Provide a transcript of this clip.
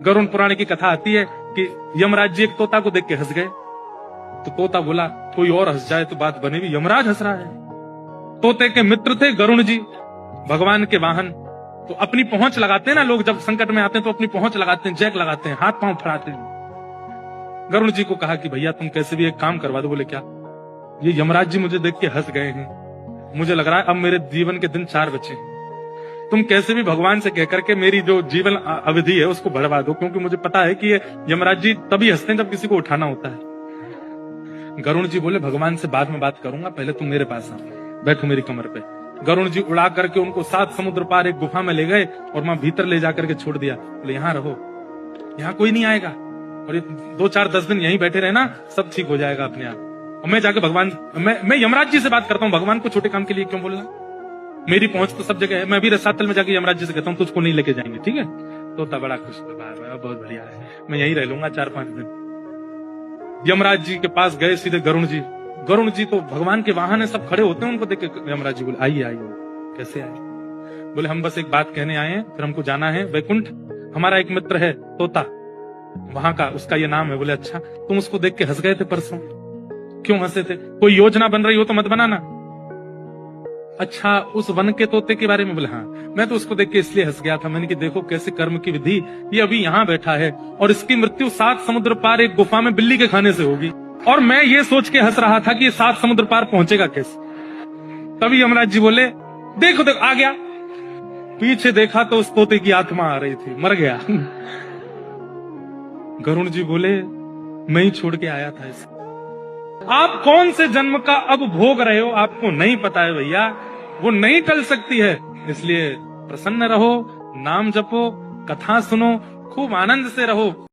गरुड़ पुराण की कथा आती है कि यमराज जी एक तोता को देख के हंस गए। तो तोता बोला कोई और हंस जाए तो बात बनेगी, यमराज हंस रहा है। तोते के मित्र थे गरुड़ जी, भगवान के वाहन। तो अपनी पहुंच लगाते हैं ना लोग, जब संकट में आते हैं तो अपनी पहुंच लगाते हैं, जैक लगाते हैं, हाथ पांव फड़ाते हैं। गरुड़ जी को कहा कि भैया तुम कैसे भी एक काम करवा दो। बोले क्या? ये यमराज जी मुझे देख के हंस गए हैं, मुझे लग रहा है अब मेरे जीवन के दिन 4 बचे हैं। तुम कैसे भी भगवान से कहकर के मेरी जो जीवन अवधि है उसको बढ़वा दो, क्योंकि मुझे पता है कि ये यमराज जी तभी हंसते हैं जब किसी को उठाना होता है। गरुड़ जी बोले भगवान से बाद में बात करूंगा, पहले तुम मेरे पास आओ, बैठो मेरी कमर पे। गरुड़ जी उड़ा करके उनको 7 समुद्र पार एक गुफा में ले गए और वहां भीतर ले जाकर के छोड़ दिया। बोले यहाँ रहो, यहाँ कोई नहीं आएगा, और ये 2-4-10 दिन यहीं बैठे रहना, सब ठीक हो जाएगा अपने आप। और मैं जाके भगवान, मैं यमराज जी से बात करता हूँ, भगवान को छोटे काम के लिए क्यों बोलना, मेरी पहुंच तो सब जगह है। मैं भी रसातल में जाके यमराज जी से कहता हूँ तुझको नहीं लेके जाएंगे, ठीक है? तोता बड़ा खुश हुआ, बहुत बढ़िया है, मैं यहीं रह लूंगा 4-5 दिन। यमराज जी के पास गए सीधे गरुड़ जी। गरुड़ जी तो भगवान के वाहन है, सब खड़े होते हैं, उनको देख के यमराज जी बोले आइए आइए। कैसे आए? बोले हम बस एक बात कहने आए हैं, फिर हमको जाना है वैकुंठ। हमारा एक मित्र है तोता, वहां का, उसका ये नाम है। बोले अच्छा, तुम उसको देख के हंस गए थे परसों, क्यों हंसे थे? कोई योजना बन रही हो तो मत बनाना। अच्छा, उस वन के तोते के बारे में? बोले हाँ, मैं तो उसको देख के इसलिए हंस गया था, मैंने कि देखो कैसे कर्म की विधि, ये अभी यहाँ बैठा है और इसकी मृत्यु 7 समुद्र पार एक गुफा में बिल्ली के खाने से होगी, और मैं ये सोच के हंस रहा था कि ये 7 समुद्र पार पहुंचेगा कैसे। तभी यमराज जी बोले देखो देखो आ गया। पीछे देखा तो उस तोते की आत्मा आ रही थी, मर गया। गरुड़ जी बोले मैं ही छोड़ के आया था इसे। आप कौन से जन्म का अब भोग रहे हो आपको नहीं पता है भैया, वो नहीं टल सकती है। इसलिए प्रसन्न रहो, नाम जपो, कथा सुनो, खूब आनंद से रहो।